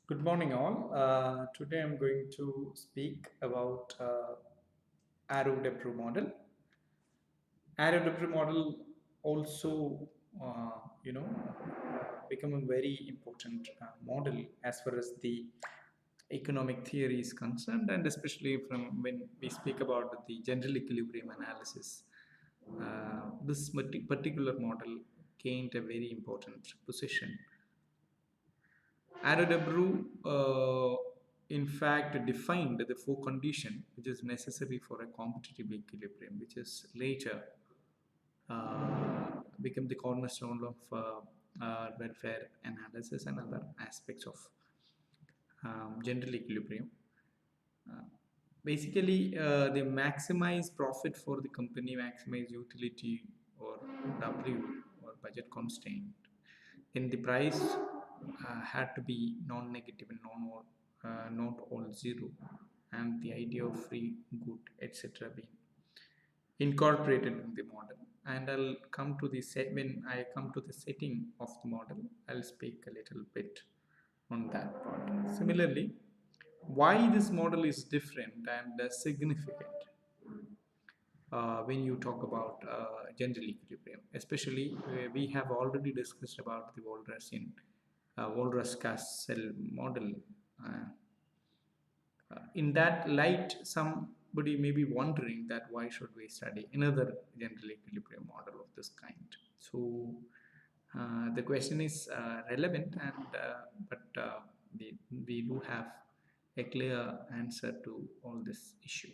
Good morning, all. Today I'm going to speak about Arrow Debreu Model. Arrow Debreu Model also, become a very important model as far as the economic theory is concerned, and especially from when we speak about the general equilibrium analysis. This particular model gained a very important position. Arrow Debreu, in fact, defined the four conditions which is necessary for a competitive equilibrium, which is later become the cornerstone of welfare analysis and other aspects of general equilibrium. Uh, basically, they maximize profit for the company, maximize utility or W or budget constraint. Then the price had to be non-negative and not all zero, and the idea of free good, etc., being incorporated in the model. And I'll come to the set when I come to the setting of the model. I'll speak a little bit on that part. Similarly, why this model is different and significant when you talk about general equilibrium, especially we have already discussed about the Walras Castle model. Uh, in that light, somebody may be wondering that why should we study another general equilibrium model of this kind. So the question is relevant, and we do have a clear answer to all this issue.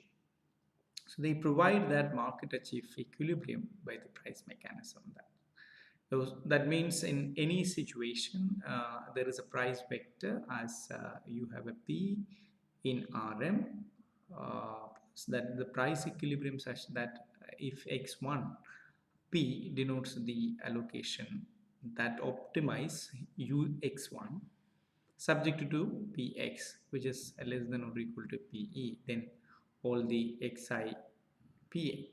So they provide that market achieve equilibrium by the price mechanism. That means in any situation, there is a price vector as you have a P in Rm, so that the price equilibrium such that if x1 P denotes the allocation that optimize ux1 subject to Px, which is less than or equal to Pe, then all the xi P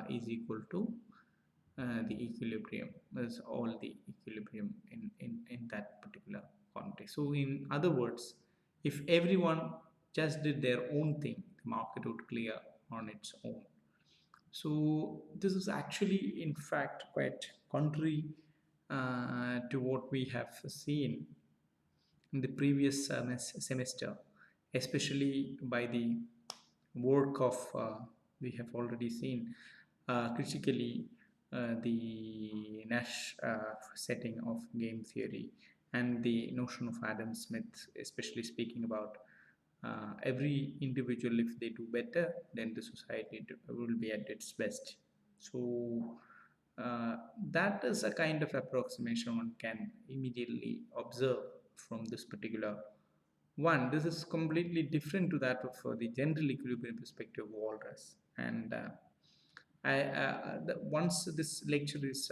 is equal to the equilibrium. That's all the equilibrium in that particular context. So in other words, if everyone just did their own thing, the market would clear on its own. So this is actually in fact quite contrary to what we have seen in the previous semester, especially by the work of we have already seen critically the Nash setting of game theory and the notion of Adam Smith, especially speaking about every individual, if they do better, then the society will be at its best. So that is a kind of approximation one can immediately observe from this particular one. This is completely different to that of the general equilibrium perspective of Walras. And once this lecture is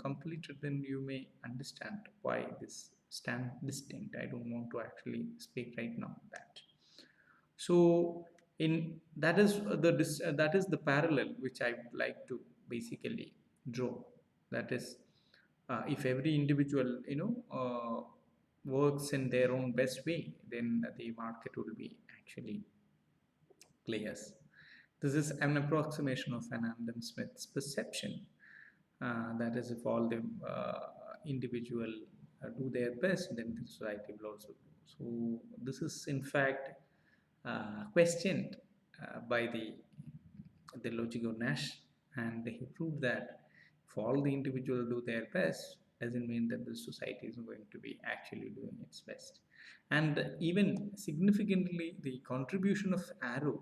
completed, then you may understand why this stand distinct. I don't want to actually speak right now on that. So in that is the parallel which I would like to basically draw. That is, if every individual works in their own best way, then the market will be actually players. This is an approximation of an Adam Smith's perception. That is, if all the individual do their best, then the society will also do. So this is in fact questioned by the logic of Nash, and he proved that if all the individuals do their best, doesn't mean that the society is going to be actually doing its best. And even significantly, the contribution of Arrow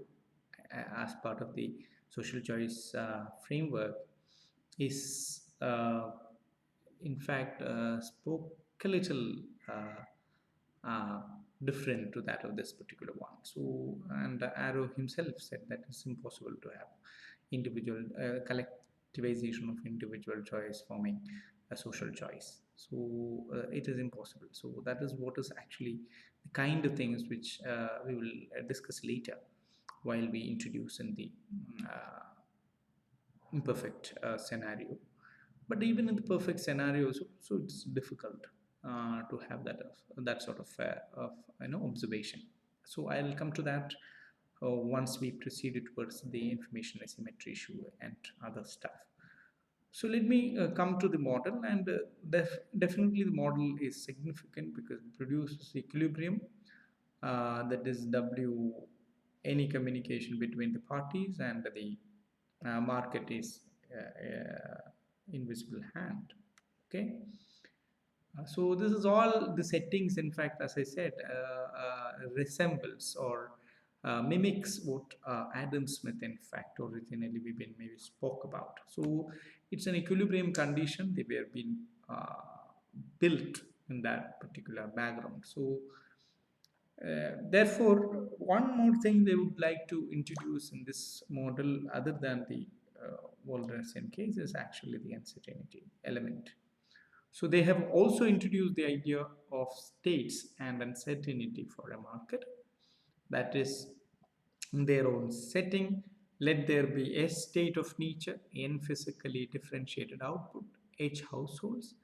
as part of the social choice framework is in fact spoke a little uh, different to that of this particular one. So, and Arrow himself said that it's impossible to have individual collectivization of individual choice forming a social choice. So it is impossible. So that is what is actually the kind of things which we will discuss later while we introduce in the imperfect scenario. But even in the perfect scenario, so it's difficult. to have that sort of observation. So I'll come to that once we proceed towards the information asymmetry issue and other stuff. So let me come to the model, and definitely the model is significant because it produces equilibrium, that is W, any communication between the parties, and the market is invisible hand. Okay. So this is all the settings. In fact, as I said, resembles or mimics what Adam Smith, in fact, originally we maybe spoke about. So it's an equilibrium condition. They were being built in that particular background. So therefore, one more thing they would like to introduce in this model, other than the Walrasian case, is actually the uncertainty element. So they have also introduced the idea of states and uncertainty for a market. That is, in their own setting, let there be a state of nature, n physically differentiated output, h households,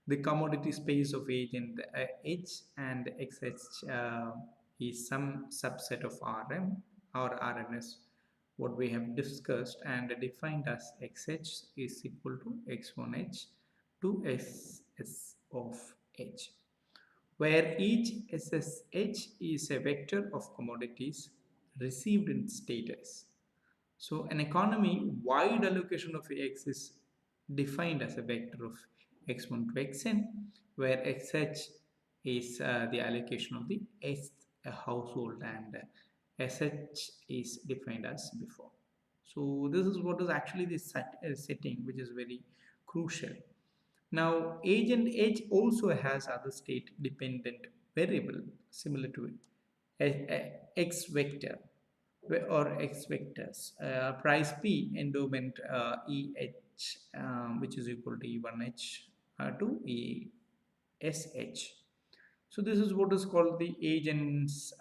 the commodity space of agent H and XH is some subset of RM or RNS, what we have discussed and defined as XH is equal to X1H to SS of H, where each SSH is a vector of commodities received in status. So an economy wide allocation of X is defined as a vector of x1 to xn, where xh is the allocation of the s household and sh is defined as before. So this is what is actually the setting, which is very crucial. Now agent H also has other state dependent variable similar to x vector or x vectors. Price P endowment EH, which is equal to E1H to ESH. So this is what is called the agent's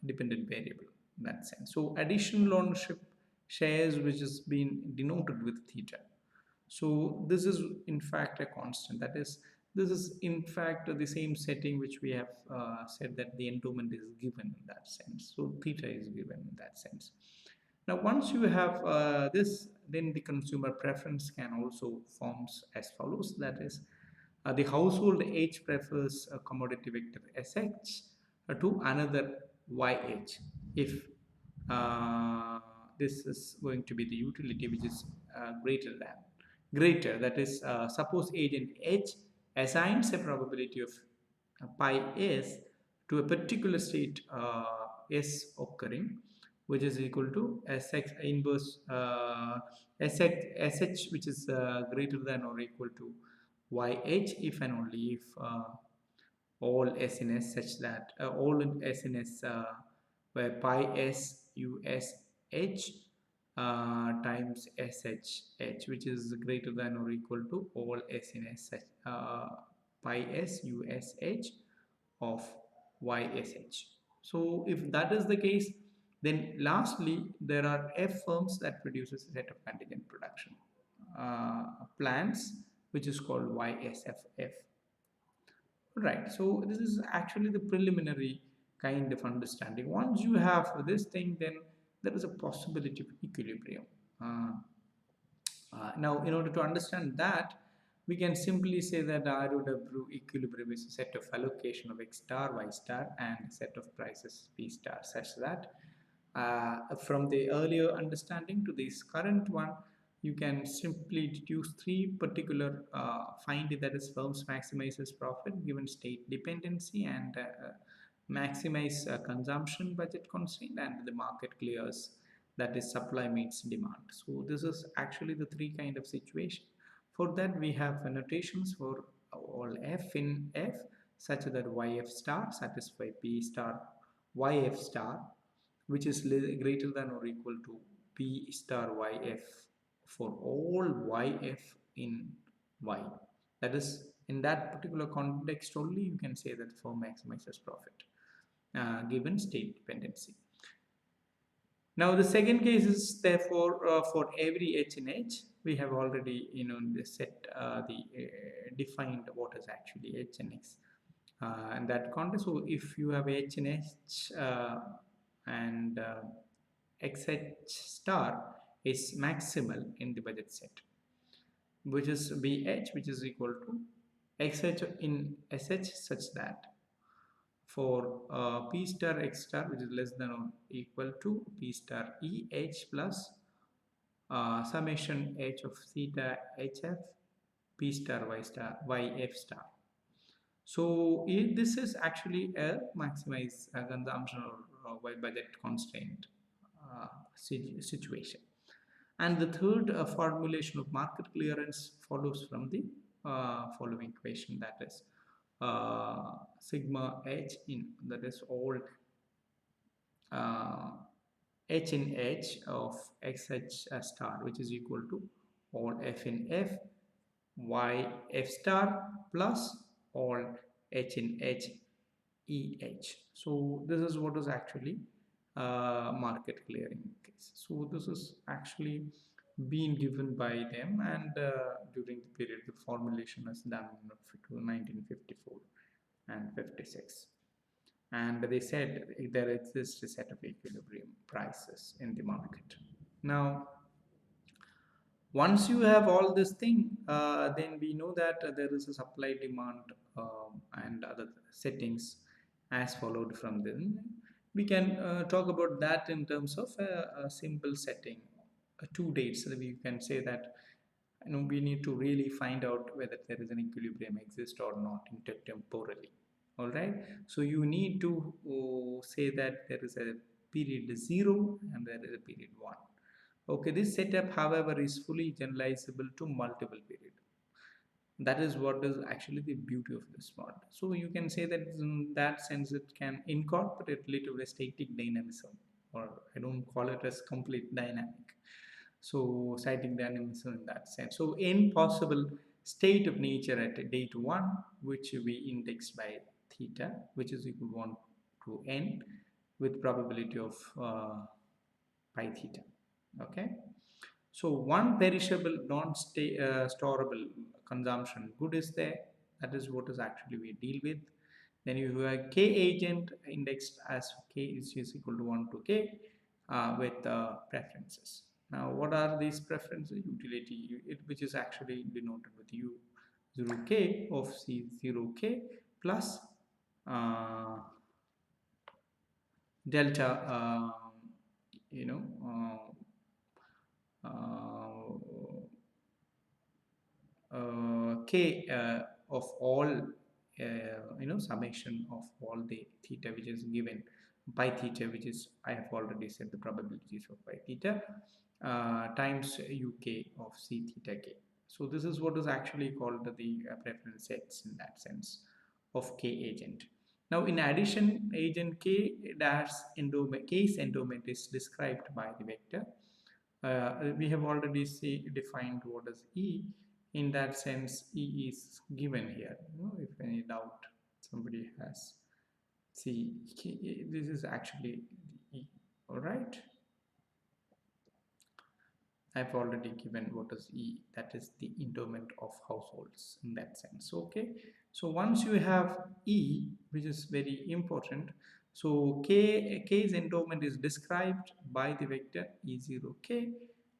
dependent variable in that sense. So additional ownership shares, which has been denoted with theta. So this is in fact a constant. That is, this is in fact the same setting which we have said that the endowment is given in that sense. So theta is given in that sense. Now once you have this, then the consumer preference can also forms as follows. That is, the household H prefers a commodity vector SH to another YH if this is going to be the utility which is greater, that is, suppose agent H assigns a probability of pi s to a particular state s occurring, which is equal to sx inverse sh, which is greater than or equal to yh if and only if all s in s such that all in s in s where pi s us h times SH, which is greater than or equal to all S in S pi S USH of YSH. So if that is the case, then lastly there are F firms that produces a set of contingent production plans, which is called YSFF. Right, so this is actually the preliminary kind of understanding. Once you have this thing, then there is a possibility of equilibrium. Now, in order to understand that, we can simply say that the Arrow Debreu equilibrium is a set of allocation of X star, Y star, and a set of prices P star, such that from the earlier understanding to this current one, you can simply deduce three particular find, that is, firms maximizes profit given state dependency and maximize consumption budget constraint, and the market clears, that is supply meets demand. So this is actually the three kind of situation. For that we have annotations for all f in f such that yf star satisfy p star yf star, which is greater than or equal to p star yf for all yf in y. That is, in that particular context only you can say that firm maximizes profit given state dependency. Now the second case is therefore for every h in h, we have already set the defined what is actually h and x. in that context. So if you have H and H and XH star is maximal in the budget set, which is BH, which is equal to XH in SH, such that for P star X star, which is less than or equal to P star EH plus summation H of theta HF P star Y star YF star. So this is actually a maximize consumption or budget constraint situation. And the third formulation of market clearance follows from the following equation, that is sigma H in, that is all uh, H in H of XH star, which is equal to all F in F Y F star plus all H in H E H. So this is what is actually market clearing case. So this is actually being given by them, and during the period the formulation is done in 1954 and 56. And they said there exists a set of equilibrium prices in the market. Now, once you have all this thing, then we know that there is a supply demand and other settings as followed from them. We can talk about that in terms of a simple setting, two dates. So we can say that we need to really find out whether there is an equilibrium exist or not intertemporally. All right, so you need to say that there is a period 0 and there is a period 1. Okay, this setup however is fully generalizable to multiple periods. That is what is actually the beauty of this model. So you can say that in that sense it can incorporate little static dynamism, or I don't call it as complete dynamic. So static dynamism in that sense. So n possible state of nature at date 1, which we indexed by theta, which is equal to 1 to n with probability of pi theta. Okay, so one perishable non-storable consumption good is there. That is what is actually we deal with. Then you have k agent indexed as k is equal to 1 to k with preferences. Now what are these preferences? Utility, which is actually denoted with u0k of c0k plus delta you know k of all summation of all the theta which is given pi theta, which is I have already said the probabilities of pi theta times uk of c theta k. So this is what is actually called the preference sets in that sense of k agent. Now in addition, agent k dash endowment, k's endowment is described by the vector. We have already defined what is E. In that sense, E is given here. If any doubt somebody has, see, this is actually E. All right. I've already given what is E, that is the endowment of households in that sense. Okay, so once you have E, which is very important, so k's endowment is described by the vector E0k,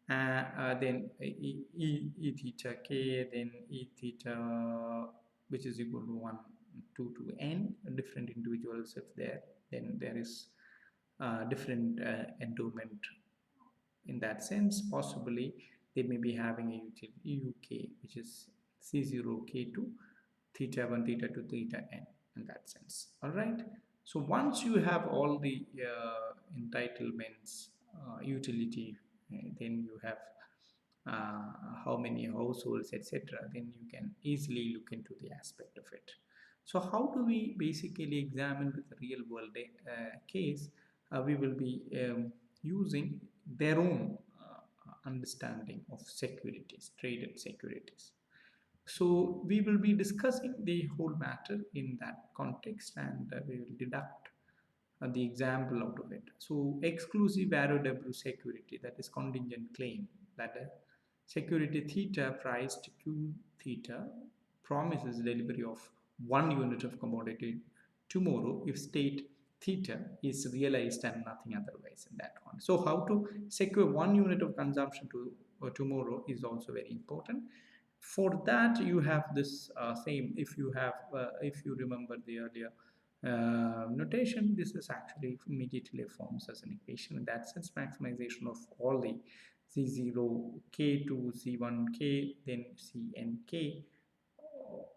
then e theta k, then E theta, which is equal to 1 to n different individuals. If then there is different endowment. In that sense, possibly they may be having a utility EUK, which is C0K to theta 1 theta 2 theta n in that sense. All right. So once you have all the entitlements, utility, then you have how many households, etc. Then you can easily look into the aspect of it. So how do we basically examine with the real world case? We will be using their own understanding of securities, traded securities. So we will be discussing the whole matter in that context, and we will deduct the example out of it. So exclusive Arrow Debreu security, that is contingent claim, that security theta priced Q theta promises delivery of 1 unit of commodity tomorrow if state theta is realized and nothing otherwise in that one. So how to secure 1 unit of consumption to tomorrow is also very important. For that you have this same, if you remember the earlier notation, this is actually immediately forms as an equation. In that sense, maximization of all the C0k to C1k then Cnk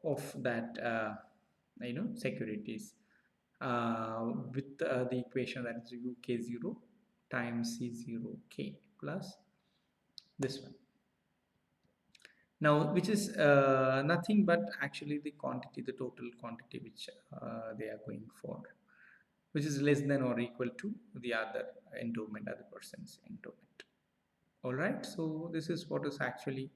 of that securities with the equation that is UK0 times C0k plus this one. Now, which is nothing but actually the quantity, the total quantity which they are going for, which is less than or equal to the other endowment, other person's endowment. All right, so this is what is actually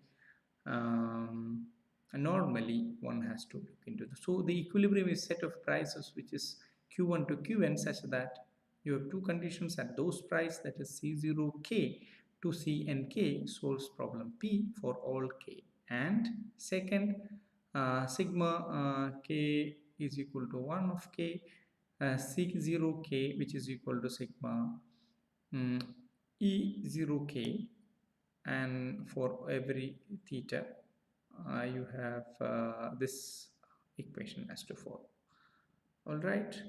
normally one has to look into. So the equilibrium is set of prices which is Q1 to Qn such that you have two conditions at those price, that is C0k to Cnk solves problem P for all k, and second sigma k is equal to 1 of k, C0k which is equal to sigma E0k, and for every theta you have this equation as to follow. All right,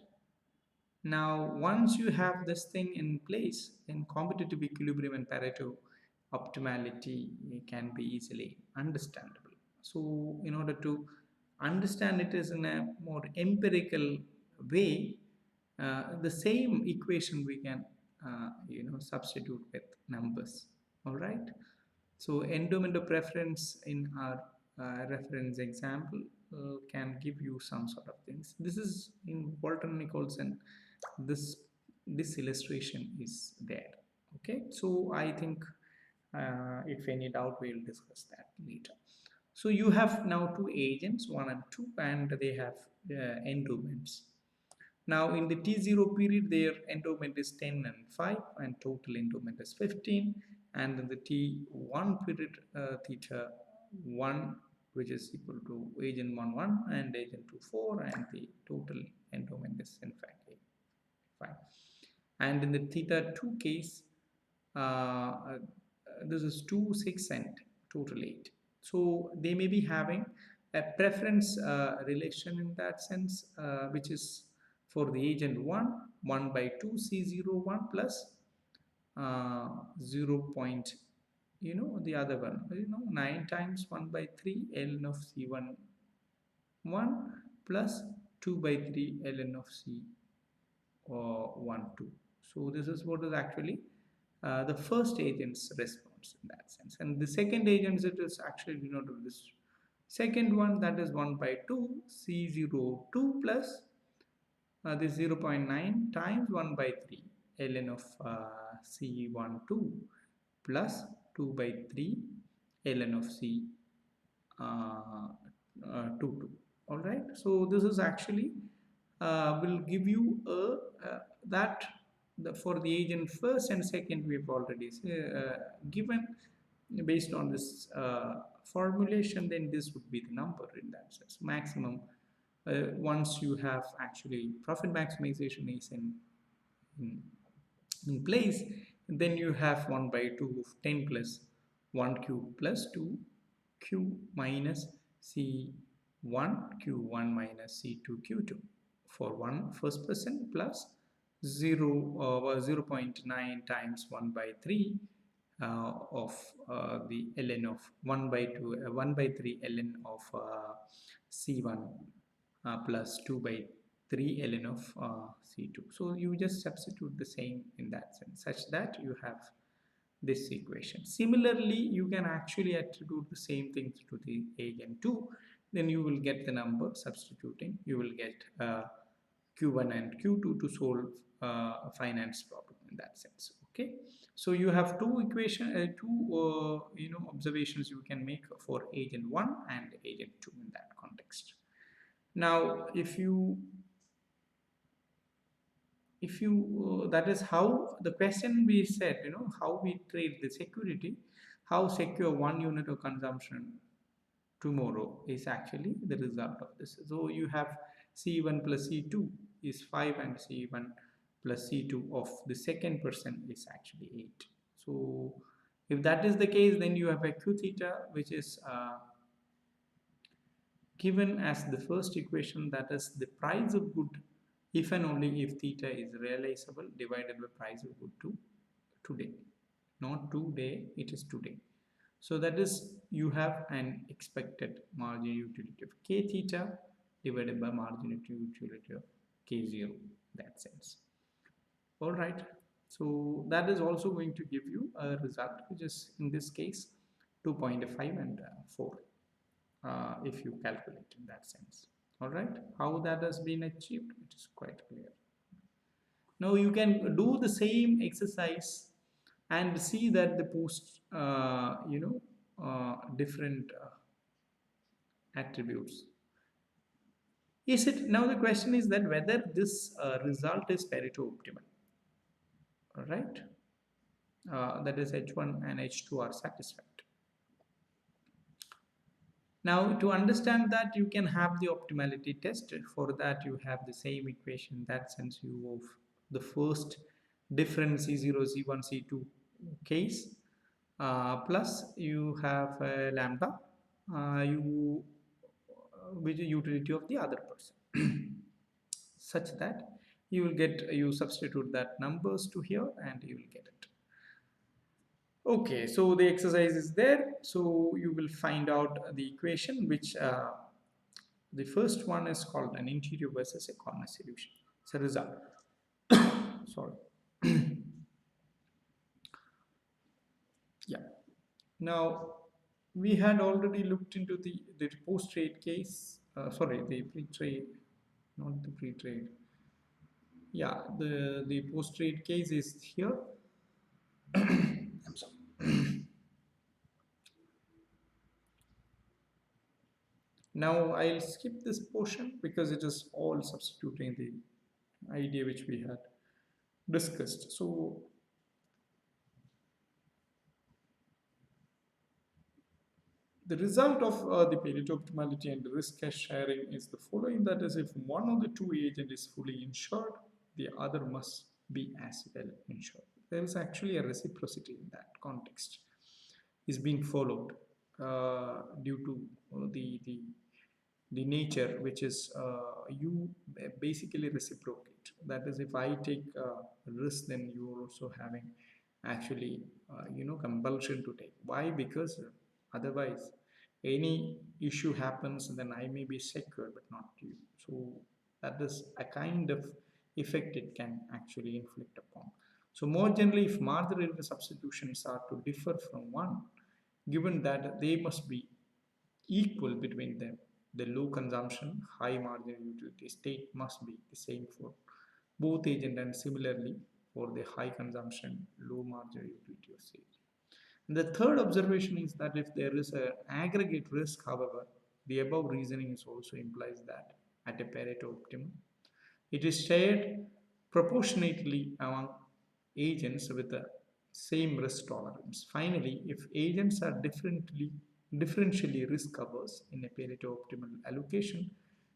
now once you have this thing in place, then competitive equilibrium and Pareto optimality can be easily understandable. So in order to understand it is in a more empirical way, the same equation we can substitute with numbers. All right, so endowment of preference in our reference example can give you some sort of things. This is in Walton Nicholson. This illustration is there. Okay, so I think if any doubt, we will discuss that later. So you have now two agents, 1 and 2, and they have endowments. Now in the T0 period, their endowment is 10 and 5 and total endowment is 15, and in the T1 period, theta 1 which is equal to agent 1 1 and agent 2 4, and the total endowment is in fact 5. And in the theta 2 case, this is 2 6 and total 8. So they may be having a preference relation in that sense, which is for the agent 1 1 by 2 C01 plus 0. The other one, 9 times 1 by 3 ln of C1 1 plus 2 by 3 ln of C 1 2. So this is what is actually the first agent's response in that sense, and the second agent, it is actually denoted with this second one, that is 1 by 2 C02 plus this 0.9 times 1 by 3 ln of C12 plus 2 by 3 ln of C22. All right, so this is actually will give you that for the agent first and second we have already given based on this formulation, then this would be the number in that sense. Maximum once you have actually profit maximization is in place, then you have 1 by 2 of 10 plus 1 q plus 2 q minus C1 q1 minus C2 q2 for one first person plus 0.9 times 1 by 3 of the ln of 1 by 3 ln of C1 plus 2 by 3 ln of C2. So you just substitute the same in that sense such that you have this equation. Similarly, you can actually attribute the same thing to the agent 2, then you will get the number substituting. You will get Q1 and Q2 to solve a finance problem in that sense. Okay, so you have two observations you can make for agent 1 and agent 2 in that context. Now if you that is how the question we said, how we trade the security, how secure 1 unit of consumption tomorrow is actually the result of this. So you have C1 plus C2 is 5 and C1 plus C2 of the second person is actually 8. So if that is the case, then you have a Q theta which is given as the first equation, that is the price of good if and only if theta is realizable divided by price of good to today, not today, it is today. So that is, you have an expected margin utility of k theta divided by margin utility of k0, that sense. All right, so that is also going to give you a result which is in this case 2.5 and 4 if you calculate in that sense. All right, how that has been achieved, it is quite clear. Now you can do the same exercise and see that the post different attributes. Is it now, the question is that whether this result is Pareto optimal. All right, that is H1 and H2 are satisfied. Now to understand that, you can have the optimality test. For that you have the same equation. In that sense, you have the first different C0, C1, C2 case plus you have lambda with the utility of the other person such that you will get, you substitute that numbers to here and you will get it. Okay, so the exercise is there. So you will find out the equation which the first one is called an interior versus a corner solution. It's a result. Sorry. Yeah. Now we had already looked into the post-trade case. Sorry, the pre-trade, not the pre-trade. Yeah, the post-trade case is here. I'm sorry. Now I'll skip this portion because it is all substituting the idea which we had discussed. So the result of the Pareto optimality and the risk sharing is the following. That is, if one of the two agents is fully insured, the other must be as well insured. There is actually a reciprocity in that context is being followed due to the nature, which is you basically reciprocate. That is, if I take risk, then you are also having actually compulsion to take. Why? Because otherwise any issue happens, then I may be secure but not you. So that is a kind of effect it can actually inflict upon. So more generally, if marginal substitutions are to differ from one, given that they must be equal between them, the low consumption, high marginal utility state must be the same for both agent, and similarly for the high consumption, low marginal utility state. And the third observation is that if there is an aggregate risk, however, the above reasoning is also implies that at a Pareto optimum, it is shared proportionately among agents with the same risk tolerance. Finally, if agents are differentially risk covers in a Pareto optimal allocation,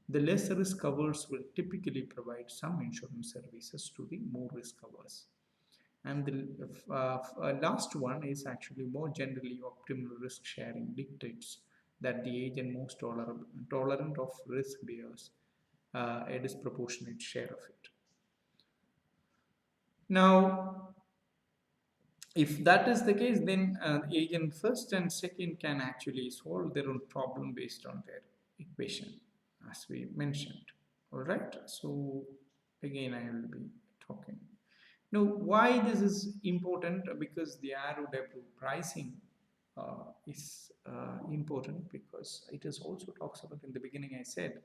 the less risk covers will typically provide some insurance services to the more risk covers. And the last one is actually more generally optimal risk sharing dictates that the agent most tolerant of risk bears a disproportionate share of it. Now, if that is the case, then the agent first and second can actually solve their own problem based on their equation, as we mentioned. All right. So again, I will be talking. Now, why this is important? Because the Arrow Debreu pricing is important, because it is also talks about, in the beginning I said,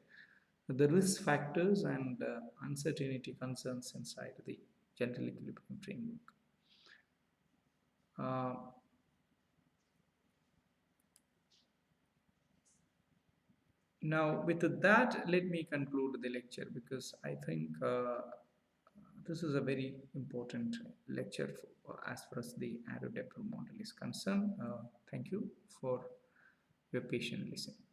the risk factors and uncertainty concerns inside the general equilibrium framework. Now, with that, let me conclude the lecture, because I think this is a very important lecture as far as the Arrow Debreu model is concerned. Thank you for your patient listening.